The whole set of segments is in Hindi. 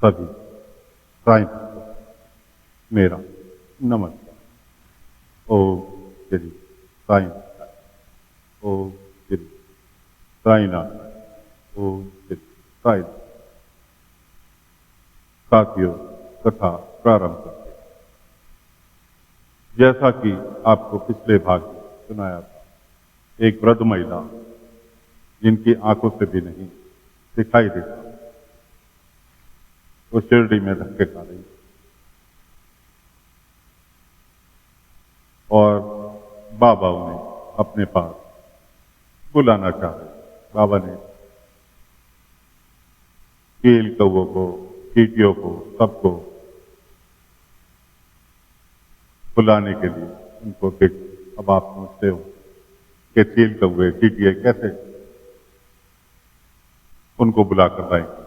सभी साईं मेरा नमस्कार। ओम श्री साईं ओम श्री साईनाथ ओम श्री साईं। साथियों, कथा प्रारंभ करते हैं। जैसा कि आपको पिछले भाग में सुनाया था, एक वृद्ध महिला जिनकी आंखों से भी नहीं दिखाई देता, वो शिरडी में धक्के खा रही और बाबा उन्हें अपने पास बुलाना चाह रहे। बाबा ने चील कौवों को, चींटियों को, सबको बुलाने के लिए उनको देखो। अब आप समझते हो कि चील कौवे, चींटियां कैसे उनको बुलाकर लाएंगे।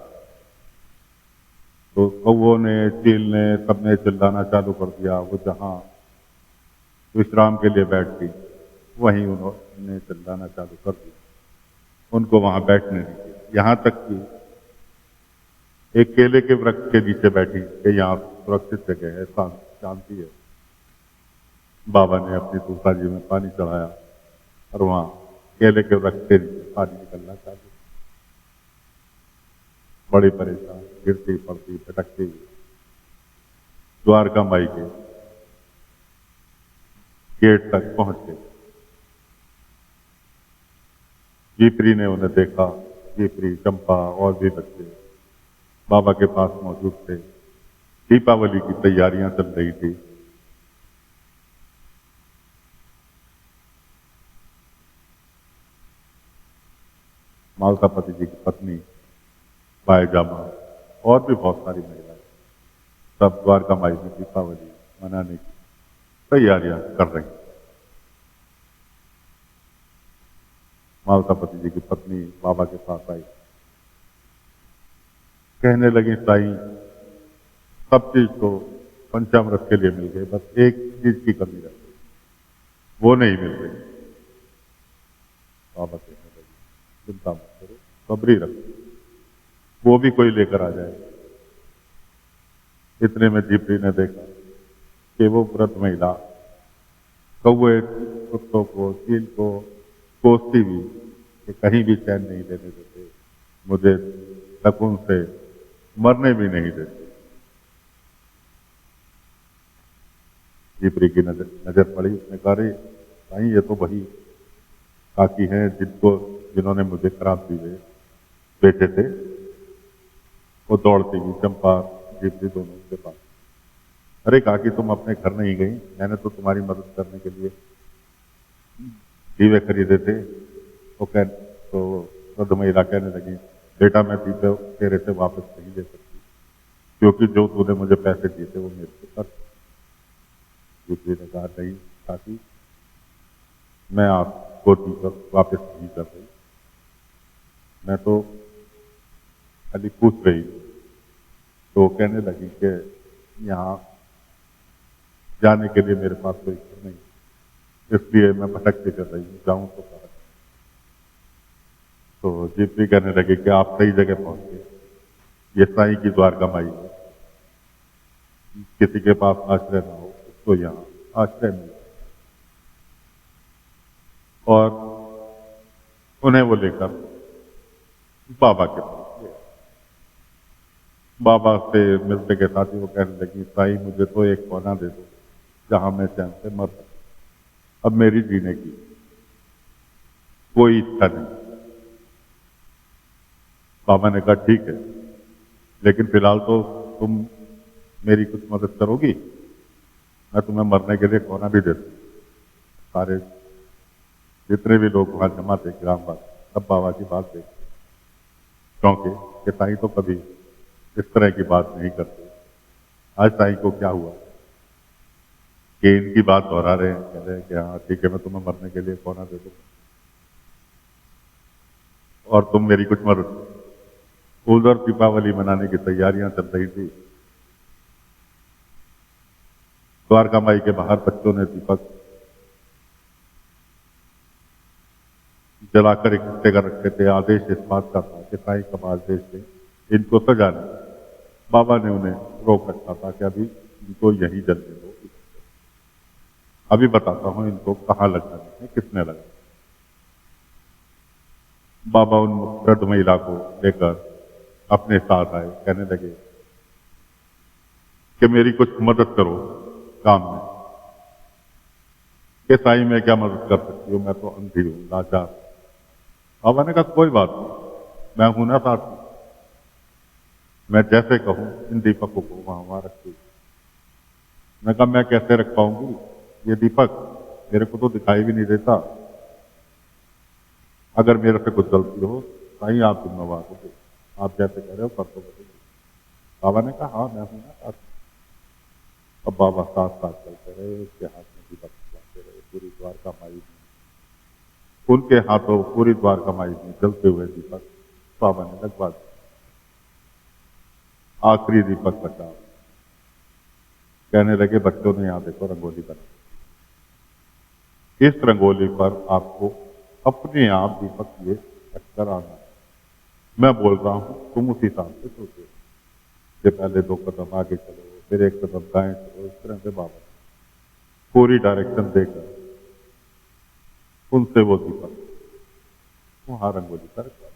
तो कौवों ने, चील ने, सबने चिल्लाना चालू कर दिया। वो जहां विश्राम के लिए बैठ गई, वहीं उन्होंने चिल्लाना चालू कर दिया। उनको वहां बैठने नहीं दिया। यहां तक कि एक केले के वृक्ष के नीचे बैठी कि यहाँ सुरक्षित जगह है, शांति है। बाबा ने अपनी तुलसी में पानी चढ़ाया और वहां केले के वृक्ष से पानी निकलना चालू। बड़ी परेशान, गिरती पड़ती भटकती द्वारका माई के गेट तक पहुंच गई। जीपरी ने उन्हें देखा। जीपरी, चंपा और भी बच्चे बाबा के पास मौजूद थे। दीपावली की तैयारियां चल रही थी। मालतापति जी की पत्नी बायजामा और भी बहुत सारी महिलाएं सब द्वारका माई में दीपावली मनाने की तैयारियां कर रही। मालतापति जी की पत्नी बाबा के पास आई, कहने लगी, साईं, सब चीज तो पंचामृत के लिए मिल गई, बस एक चीज की कमी रह गई, वो नहीं मिल रही। बाबा कहने लगी, चिंता मत करो, सबरी रखो, वो भी कोई लेकर आ जाए। इतने में जीपरी ने देखा कि वो वृद्ध महिला कौवे, कुत्तों को, चील को कोसती हुई कि कहीं भी चैन नहीं लेने देते, मुझे शकुन से मरने भी नहीं देते। जीपरी की नजर पड़ी। उसने कहा, अरे साईं, ये तो वही काकी हैं जिन्होंने मुझे खराब चीजें बेचे थे। वो दौड़ती हुई चंपा, जीपरी दोनों के पास, अरे काकी, तुम अपने घर नहीं गई? मैंने तो तुम्हारी मदद करने के लिए दीवे खरीदे थे। तो वृद्ध महिला कहने लगी, बेटा, मैं दीवे तेरे से वापस नहीं ले सकती, क्योंकि जो तूने मुझे पैसे दिए थे वो मेरे से कर। जीपरी ने कहा, नहीं काकी, मैं आपको दीपक वापस नहीं कर रही, मैं तो खाली पूछ रही। तो कहने लगी कि यहाँ जाने के लिए मेरे पास कोई घर नहीं, इसलिए मैं भटकती कर रही हूँ, जाऊं तो कहा। तो जीपरी कहने लगी कि आप सही जगह पहुंच गए, ये साईं की द्वारका माई है। किसी के पास आश्रय ना हो, उसको यहाँ आश्रय मिले। और उन्हें वो लेकर बाबा के पास गया। बाबा से मिलते के साथ ही वो कहने लगी, साईं, मुझे तो एक कोना दे दो जहां मैं चैन से मर सकूं। अब मेरी जीने की कोई इच्छा नहीं। बाबा ने कहा, ठीक है, लेकिन फिलहाल तो तुम मेरी कुछ मदद करोगी? मैं तुम्हें मरने के लिए कोना भी दे दूं। सारे जितने भी लोग वहां जमा थे, ग्रामवासी, सब बाबा की बात देखते, क्योंकि साईं तो कभी इस तरह की बात नहीं करते। आज साईं को क्या हुआ कि इनकी बात दोहरा रहे हैं, कह रहे हैं कि हाँ ठीक है, मैं तुम्हें मरने के लिए कोना दे दूंगा और तुम मेरी कुछ मदद। उधर दीपावली मनाने की तैयारियां चल रही थी। द्वारका माई के बाहर बच्चों ने दीपक जलाकर इकट्ठे कर रखे थे। आदेश इस बात का था कि साईं कब आदेश थे इनको सजाने। बाबा ने उन्हें रोक रखा था कि अभी इनको यहीं जलने दो, अभी बताता हूं इनको कहाँ लगाने है, किसने लगाया। बाबा उन वृद्ध महिला को लेकर अपने साथ आए, कहने लगे कि मेरी कुछ मदद करो काम में। कि साईं मैं क्या मदद कर सकती हूँ, मैं तो अंधी हूँ, लाचार। बाबा ने कहा कोई बात नहीं, मैं हूं ना साथ में, मैं जैसे कहूं इन दीपकों को वहां वहां रखती। मैं कहा मैं कैसे रख पाऊंगी, ये दीपक मेरे को तो दिखाई भी नहीं देता, अगर मेरे से कुछ गलती हो साईं आप जिम्मेवार हो, आप जैसे कह रहे हो कर तो बताइए। बाबा ने कहा हाँ मैं हूं ना साथ में। अब बाबा साथ साथ चलते रहे, उसके हाथ में दीपक चलाते रहे, पूरी द्वारका माई में, उनके हाथों पूरी द्वारका माई में जलते हुए दीपक बाबा ने लगवा दिया। आखिरी दीपक बचा। कहने लगे बच्चों ने यहां देखो रंगोली बना, इस रंगोली पर आपको अपने आप दीपक ये रखकर आना है। मैं बोल रहा हूं तुम उसी हिसाब से सोचो कि पहले 2 कदम आगे चलो, फिर 1 कदम दाएं चलो। इस तरह से बाबा पूरी डायरेक्शन देकर उनसे वो दीपक वहां रंगोली पर रखवा।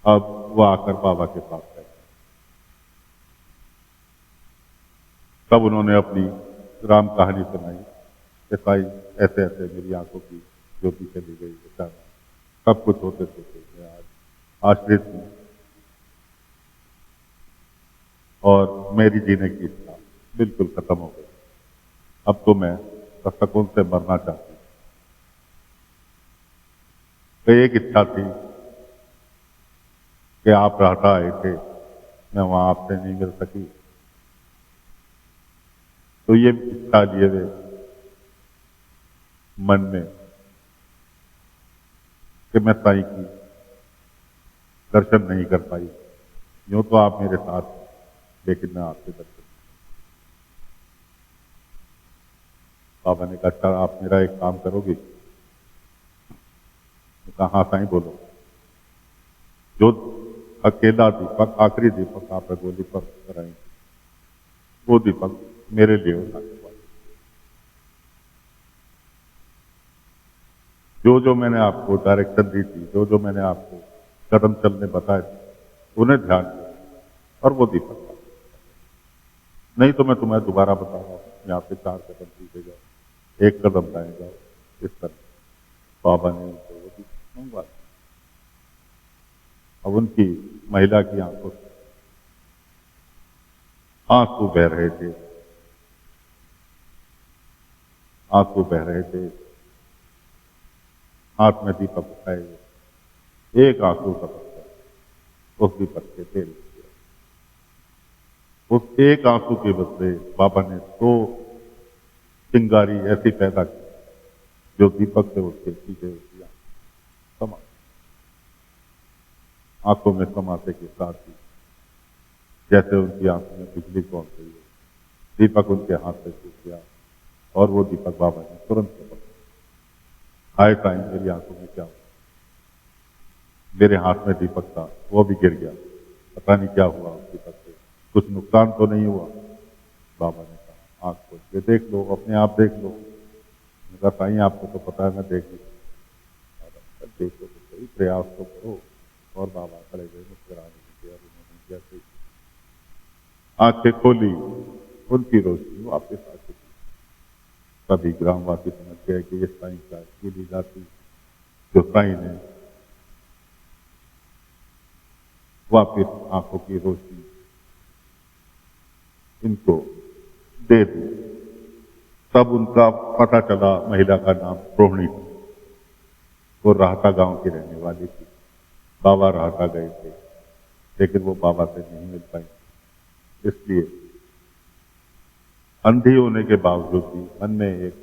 अब वो आकर बाबा के पास गए, तब उन्होंने अपनी राम कहानी सुनाई कि साईं ऐसे ऐसे मेरी आंखों की ज्योति चली गई, बेचारा सब कुछ होते सोते मैं आज आश्रित हूं और मेरी जीने की इच्छा बिल्कुल खत्म हो गई। अब तो मैं सुकून से मरना चाहती हूँ। तो एक इच्छा थी कि आप राहटा आए थे, मैं वहां आपसे नहीं मिल सकी, तो ये इच्छा लिए वे मन में कि मैं साईं की दर्शन नहीं कर पाई। यूं तो आप मेरे साथ हैं, लेकिन मैं आपके दर्शन। बाबा ने कहा अच्छा आप मेरा एक काम करोगे? कहा हाँ साईं बोलो। जो अकेला दीपक, आखिरी दीपक आप रंगोली पर कराएंगे, वो दीपक मेरे लिए उठा के पाए। जो जो मैंने आपको डायरेक्शन दी थी, जो जो मैंने आपको कदम चलने बताए थे, उन्हें ध्यान दिया और वो दीपक था। नहीं तो मैं तुम्हें दोबारा बता रहा हूँ, यहाँ पे 4 कदम पीछे जाओ, 1 कदम दाएं जाओ, इस तरह बाबा ने उनको वो दीपक मंगवा दिया। अब उनकी महिला की आंखों से आंसू बह रहे थे, आंसू बह रहे थे। हाथ में दीपक उठाए हुए एक आंसू का पत्थर उस दीपक के तेल में गिरा। उस एक आंसू के बदले बाबा ने 2 चिंगारी ऐसी पैदा की जो दीपक से उसके सीधे उसकी समा, आंखों में समाते के साथ ही जैसे उनकी आंखों में बिजली पहुंच गई है, दीपक उनके हाथ से छूट गया और वो दीपक बाबा ने तुरंत पकड़ा। हाय साईं मेरी आंखों में क्या हुआ? मेरे हाथ में दीपक था, वो भी गिर गया, पता नहीं क्या हुआ उस दीपक से, कुछ नुकसान तो नहीं हुआ? बाबा ने कहा आंख खोल के देख लो, अपने आप देख लो। मैंने कहा साईं आपको तो पता है मैं देख नहीं, देखो तो सही, प्रयास तो करो। और बाबा खड़े गए मुस्कुराने लगे और उन्होंने जैसे आंखें खोली उनकी रोशनी वापस आ चुकी। सभी ग्रामवासी समझ गए कि ये साईं का की लीला थी, जो साईं ने वापिस आंखों की रोशनी इनको दे दी। तब उनका पता चला, महिला का नाम रोहिणी था, वो राहता गांव की रहने वाली थी। बाबा राहता गए थे लेकिन वो बाबा से नहीं मिल पाई, इसलिए अंधी होने के बावजूद भी मन में एक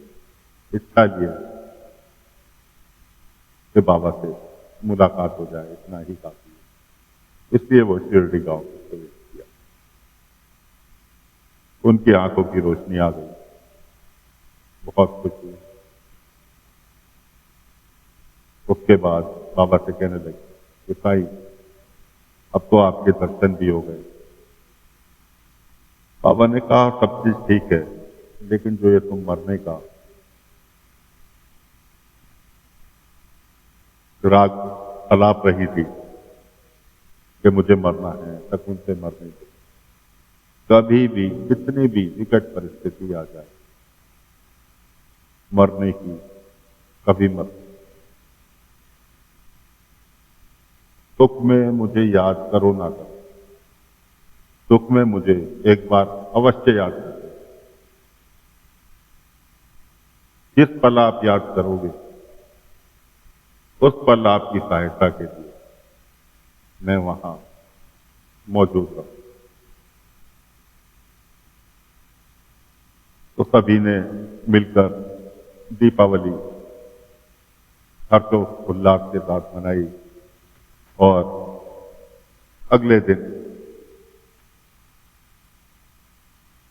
इच्छा लिए कि बाबा से मुलाकात हो जाए, इतना ही काफी है। इसलिए वो शिरडी गांव में प्रवेश किया। उनकी आंखों की रोशनी आ गई, बहुत खुश हुई। उसके बाद बाबा से कहने लगे कि साईं अब तो आपके दर्शन भी हो गए। बाबा ने कहा सब चीज ठीक है, लेकिन जो ये तुम मरने का राग तलाप रही थी कि मुझे मरना है, शकुन से मरने दो, कभी भी कितनी भी विकट परिस्थिति आ जाए मरने की कभी मत। सुख में मुझे याद करो ना करो, सुख में मुझे एक बार अवश्य याद करो। जिस पल आप याद करोगे उस पल आपकी सहायता के लिए मैं वहां मौजूद हूं। तो सभी ने मिलकर दीपावली हर्षोल्लास के साथ मनाई और अगले दिन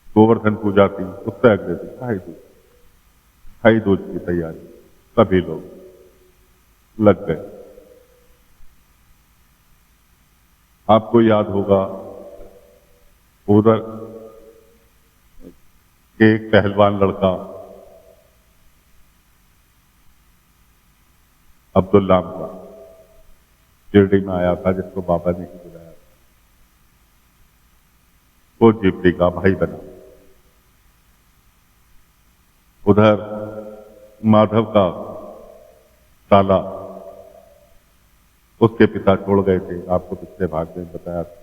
गोवर्धन पूजा थी, उससे अगले दिन भाई दूज की तैयारी सभी लोग लग गए। आपको याद होगा उधर के एक पहलवान लड़का अब्दुल्ला का शिरडी में आया था, जिसको बाबा ने ही बुलाया, वो जीपी का भाई बना। उधर माधव का साला, उसके पिता छोड़ गए थे, आपको पिछले भाग में बताया था।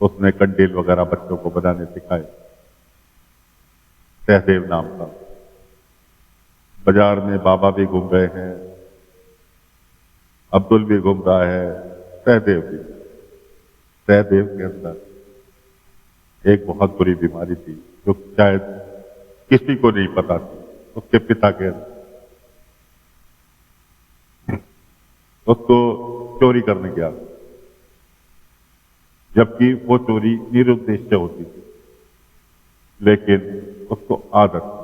उसने कंडील वगैरह बच्चों को बनाने सिखाए। सहदेव नाम का। बाजार में बाबा भी घूम गए हैं, अब्दुल भी घूम रहा है, सहदेव भी। सहदेव के अंदर एक बहुत बुरी बीमारी थी जो शायद किसी को नहीं पता थी। उसके पिता के अंदर उसको चोरी करने गया, जबकि वो चोरी निरुद्देश्य होती थी, लेकिन उसको आदत थी।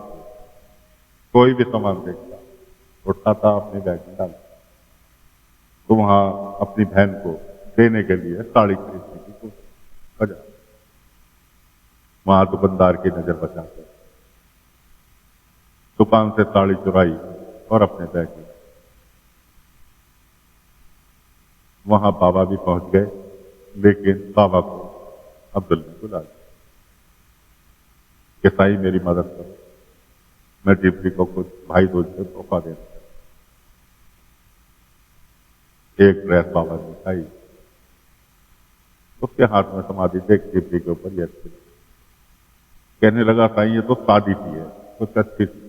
कोई भी सामान देखता उठाता अपने बैग में डालता। तो वहां अपनी बहन को देने के लिए साड़ी खरीदने की कोशिश वजह, वहां दुकानदार की नजर बचाकर दुकान से साड़ी चुराई और अपने बैग में। वहां बाबा भी पहुंच गए, लेकिन बाबा को अब्दुल ने बुला दिया कि साईं मेरी मदद करो, मैं डिप्टी को कुछ भाई दूज से तोहफा देना चाहता हूं। एक ड्रेस बाबा ने दिखाई, उसके हाथ में समाधि देख डिप्टी के ऊपर यह कहने लगा साईं ये तो शादी की है, कुछ अच्छी थी।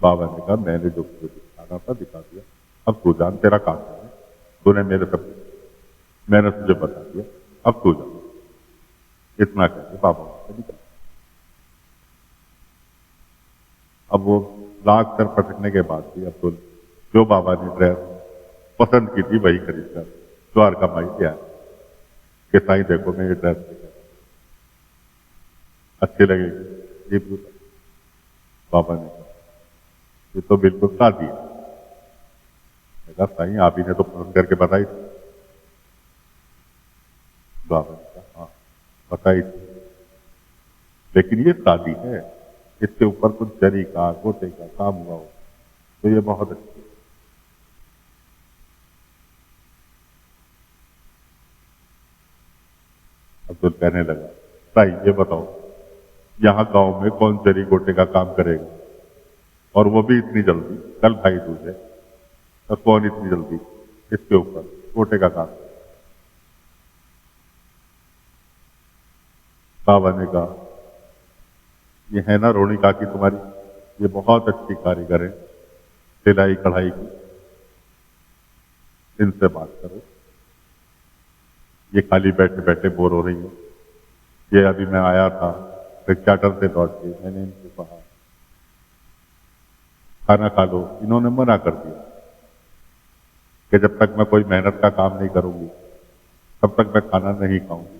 बाबा ने कहा मैंने जो तुझे दिखाना था दिखा दिया, अब तू जान, तेरा काम है, तूने मेरे सब मैंने तुझे बता दिया, अब तू जा। इतना कहते बाबा से निकल। अब वो लाख कर पटकने के बाद भी अब्दुल जो बाबा ने ड्रेस पसंद की थी वही खरीदकर द्वारका माई दिया कि साईं देखो मैं ये ड्रेस अच्छी लगेगी। जी बाबा ने कहा ये तो बिल्कुल शादी है। कहा साईं आप ही ने तो पसंद करके बताई थी। बाबा ने कहा हाँ बताई थी, लेकिन ये शादी है, इसके ऊपर कुछ जरी का गोटे का काम हुआ हो तो ये बहुत अच्छी है। अब्दुल कहने लगा साईं ये बताओ यहां गांव में कौन जरी गोटे का काम करेगा, और वो भी इतनी जल्दी, कल भाई दूज है, तो कौन इतनी जल्दी इसके ऊपर गोटे का काम। बाबा ने कहा ये है ना रोनी काकी तुम्हारी, ये बहुत अच्छी कारीगर है सिलाई कढ़ाई की, इनसे बात करो। ये खाली बैठे बैठे बोर हो रही है। ये अभी मैं आया था चार्टर से लौट के, मैंने इनको कहा खाना खा लो, इन्होंने मना कर दिया कि जब तक मैं कोई मेहनत का काम नहीं करूंगी तब तक मैं खाना नहीं खाऊंगी।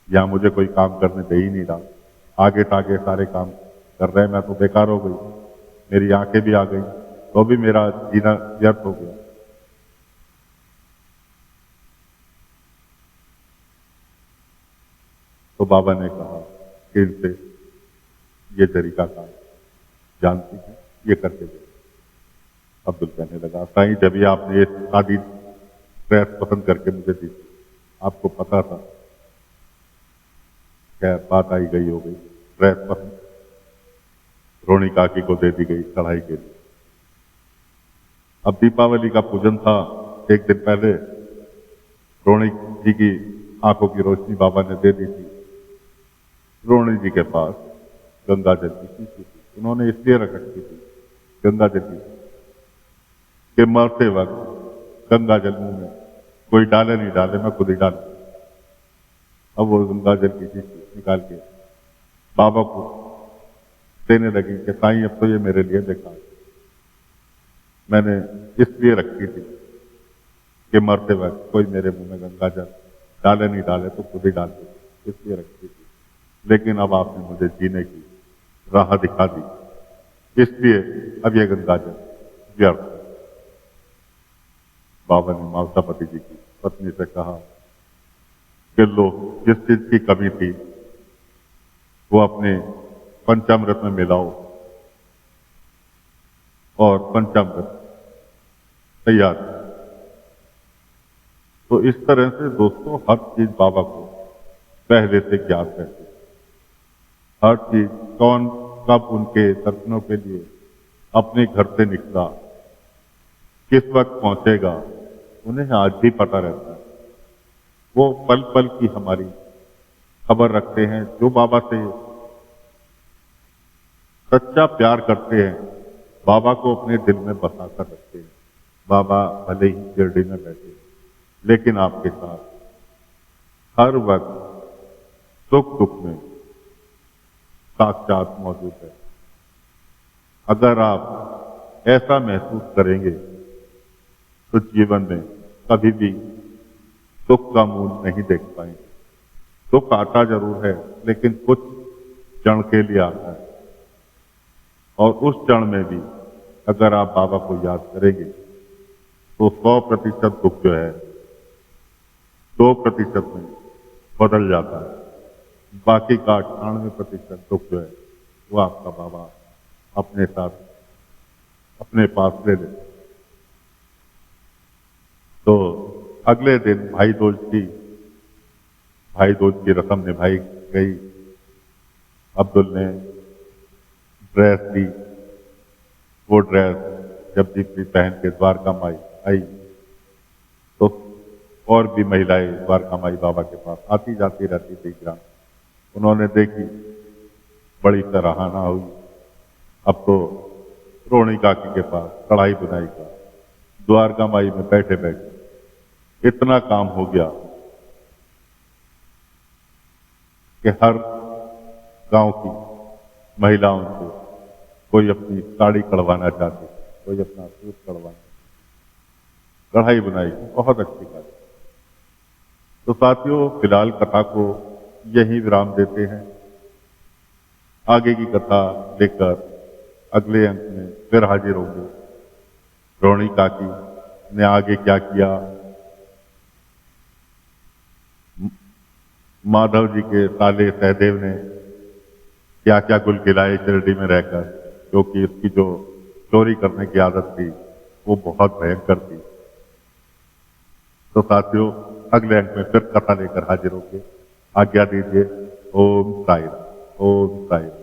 यहाँ मुझे कोई काम करने दे ही नहीं रहा, आगे तागे सारे काम कर रहे हैं, मैं तो बेकार हो गई, मेरी आंखें भी आ गई, तो भी मेरा जीना व्यर्थ हो गया। तो बाबा ने कहा कि इनसे ये तरीका का जानती है, ये करके दे। अब्दुल कहने लगा, साईं जब ये आपने ये सादी ड्रेस पसंद करके मुझे दी, आपको पता था? खैर बात आई गई हो गई, ड्रेस पसंद रोणी काकी को दे दी गई चढ़ाई के लिए। अब दीपावली का पूजन था, एक दिन पहले रोणी जी की आंखों की रोशनी बाबा ने दे दी थी। रोणी जी के पास गंगा जल की शीशी थी, उन्होंने इसलिए रख रखी थी गंगा जल की कि मरते वक्त गंगा जल मुंह में कोई डाले नहीं डाले, मैं खुद ही डाल। अब वो गंगा जल की शीशी निकाल के बाबा को देने लगी कि साईं अब तो ये मेरे लिए बेकार, मैंने इसलिए रखी थी कि मरते वक्त कोई मेरे मुंह में गंगा जल डाले नहीं डाले तो खुद ही डाल दे, इसलिए रखी थी। लेकिन अब आपने मुझे जीने की राह दिखा दी, इसलिए अब ये गंगा जल व्यर्थ। बाबा ने मावसापति जी की पत्नी से कहा कि लो, जिस चीज की कमी थी वो अपने पंचामृत में मिलाओ और पंचामृत तैयार। तो इस तरह से दोस्तों हर चीज बाबा को पहले से ज्ञात रहती है। हर चीज कौन कब उनके दर्शनों के लिए अपने घर से निकला, किस वक्त पहुंचेगा, उन्हें आज भी पता रहता है। वो पल पल की हमारी खबर रखते हैं। जो बाबा से सच्चा प्यार करते हैं, बाबा को अपने दिल में बसा कर रखते हैं। बाबा भले ही शिरडी में बैठे, लेकिन आपके साथ हर वक्त सुख दुख में साक्षात मौजूद है। अगर आप ऐसा महसूस करेंगे तो जीवन में कभी भी दुख का मूल नहीं देख पाएंगे। दुख आता जरूर है, लेकिन कुछ क्षण के लिए आता है, और उस क्षण में भी अगर आप बाबा को याद करेंगे तो 100% दुख जो है 2% में बदल जाता है। बाकी का 98% दुख जो है वो आपका बाबा अपने साथ अपने पास ले लेते। तो अगले दिन भाई दूज की रस्म निभाई गई। अब्दुल ने ड्रेस दी। वो ड्रेस जब दीप्ति पहन के द्वारका माई आई तो और भी महिलाएं द्वारका माई बाबा के पास आती जाती रहती थी ग्राम। उन्होंने देखी, बड़ी सराहना हुई। अब तो रोणी काकी के पास कढ़ाई बुनाई का द्वारका माई में बैठे बैठे इतना काम हो गया कि हर गांव की महिलाओं से कोई अपनी साड़ी कढ़वाना चाहती, कोई अपना सूट कढ़वाना, कढ़ाई बुनाई बहुत अच्छी बात। तो साथियों, फिलहाल कथा को यही विराम देते हैं। आगे की कथा लेकर अगले अंक में फिर हाजिर होंगे। रोणी काकी ने आगे क्या किया, माधव जी के साले सहदेव ने क्या क्या गुल खिलाए शिरडी में रहकर, क्योंकि उसकी जो चोरी करने की आदत थी वो बहुत भयंकर थी। तो साथियों, अगले अंक में फिर कथा लेकर हाजिर होंगे। आज्ञा दीजिए। ओम साईं राम। ओम साईं राम।